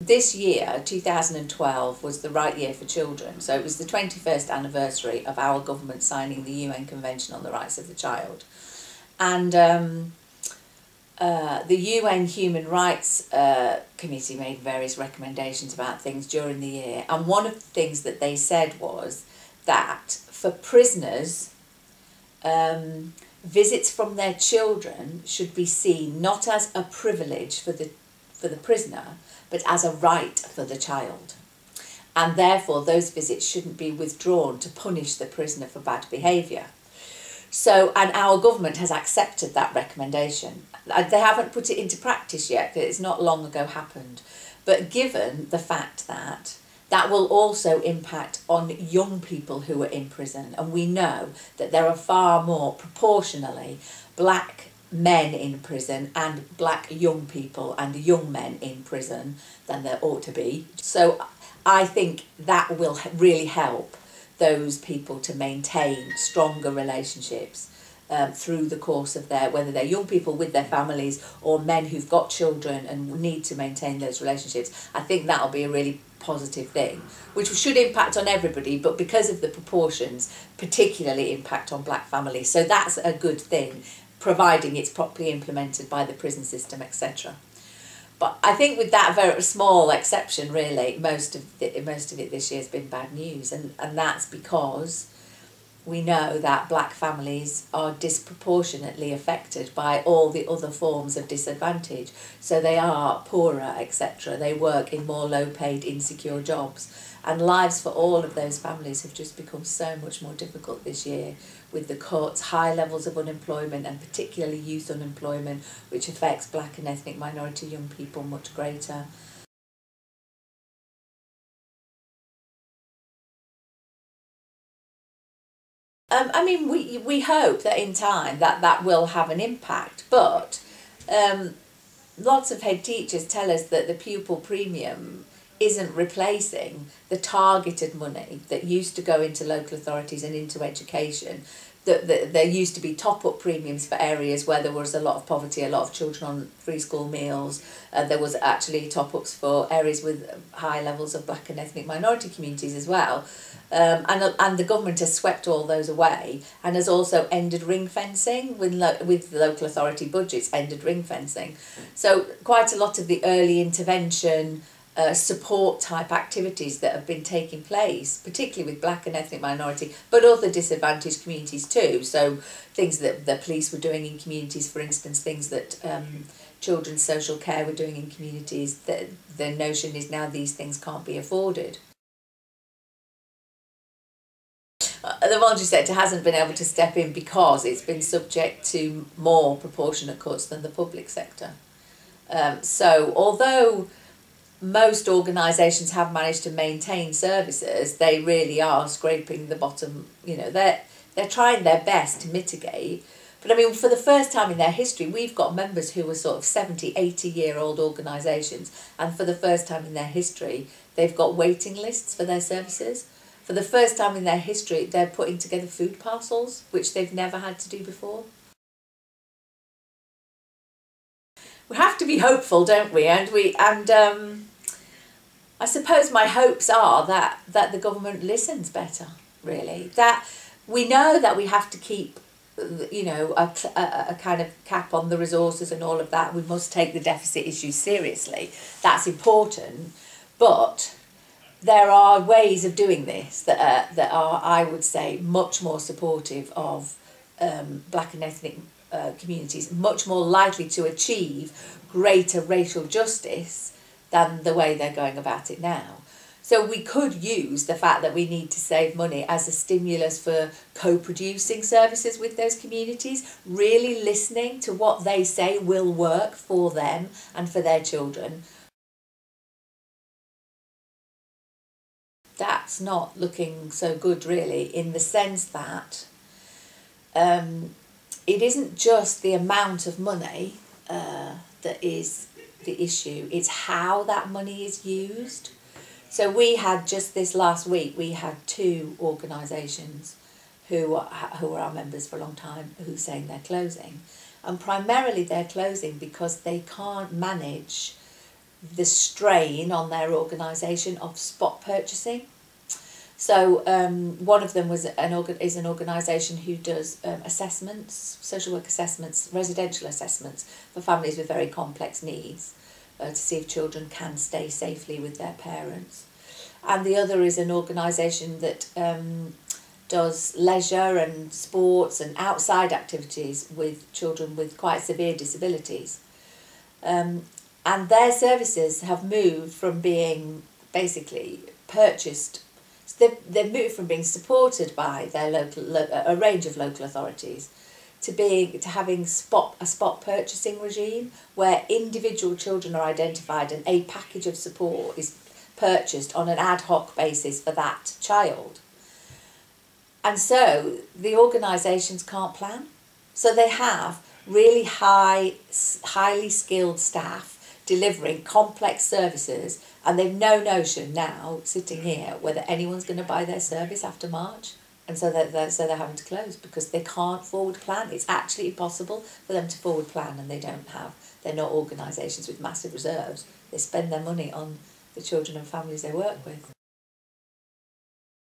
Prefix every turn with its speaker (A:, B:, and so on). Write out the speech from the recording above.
A: This year, 2012, was the Right Year for Children, so it was the 21st anniversary of our government signing the UN Convention on the Rights of the Child. And the UN Human Rights Committee made various recommendations about things during the year, and one of the things that they said was that for prisoners, visits from their children should be seen not as a privilege for the prisoner, but as a right for the child. And therefore those visits shouldn't be withdrawn to punish the prisoner for bad behaviour. So, and our government has accepted that recommendation. They haven't put it into practice yet, because it's not long ago happened. But given the fact that that will also impact on young people who are in prison, and we know that there are far more proportionally black men in prison and black young people and young men in prison than there ought to be. So I think that will really help those people to maintain stronger relationships through the course of whether they're young people with their families or men who've got children and need to maintain those relationships. I think that'll be a really positive thing, which should impact on everybody, but because of the proportions, particularly impact on black families. So that's a good thing, providing it's properly implemented by the prison system, etc. But I think with that very small exception, really, most of it this year has been bad news, and that's because we know that black families are disproportionately affected by all the other forms of disadvantage. So they are poorer, etc. They work in more low-paid, insecure jobs. And lives for all of those families have just become so much more difficult this year, with the cuts, high levels of unemployment, and particularly youth unemployment, which affects black and ethnic minority young people much greater. I mean, we hope that in time that will have an impact, but lots of head teachers tell us that the pupil premium isn't replacing the targeted money that used to go into local authorities and into education. There used to be top-up premiums for areas where there was a lot of poverty, a lot of children on free school meals. There was actually top-ups for areas with high levels of black and ethnic minority communities as well. And the government has swept all those away and has also ended ring fencing with the local authority budgets, ended ring fencing. So quite a lot of the early intervention support type activities that have been taking place, particularly with black and ethnic minority, but other disadvantaged communities too. So things that the police were doing in communities, for instance, things that children's social care were doing in communities, the notion is now these things can't be afforded. The voluntary sector hasn't been able to step in because it's been subject to more proportionate cuts than the public sector. So although most organisations have managed to maintain services, they really are scraping the bottom. You know, they're trying their best to mitigate. But I mean, for the first time in their history, we've got members who are sort of 70, 80-year-old organisations, and for the first time in their history, they've got waiting lists for their services. For the first time in their history, they're putting together food parcels, which they've never had to do before. We have to be hopeful, don't we? And I suppose my hopes are that the government listens better, really. That we know that we have to keep, you know, a kind of cap on the resources and all of that. We must take the deficit issue seriously. That's important. But there are ways of doing this that are, I would say, much more supportive of black and ethnic communities, much more likely to achieve greater racial justice than the way they're going about it now. So we could use the fact that we need to save money as a stimulus for co-producing services with those communities, really listening to what they say will work for them and for their children. That's not looking so good, really, in the sense that it isn't just the amount of money that is the issue, it's how that money is used. So we had just this last week, we had 2 organisations who were our members for a long time who saying they're closing. And primarily they're closing because they can't manage the strain on their organisation of spot purchasing. So one of them is an organisation who does assessments, social work assessments, residential assessments for families with very complex needs to see if children can stay safely with their parents. And the other is an organisation that does leisure and sports and outside activities with children with quite severe disabilities. And their services have moved from being basically purchased. They've moved from being supported by their a range of local authorities to having a spot purchasing regime where individual children are identified and a package of support is purchased on an ad hoc basis for that child. And so the organisations can't plan. So they have really highly skilled staff delivering complex services, and they've no notion now, sitting here, whether anyone's going to buy their service after March. And so they're having to close because they can't forward plan. It's actually impossible for them to forward plan, and they're not organisations with massive reserves. They spend their money on the children and families they work with.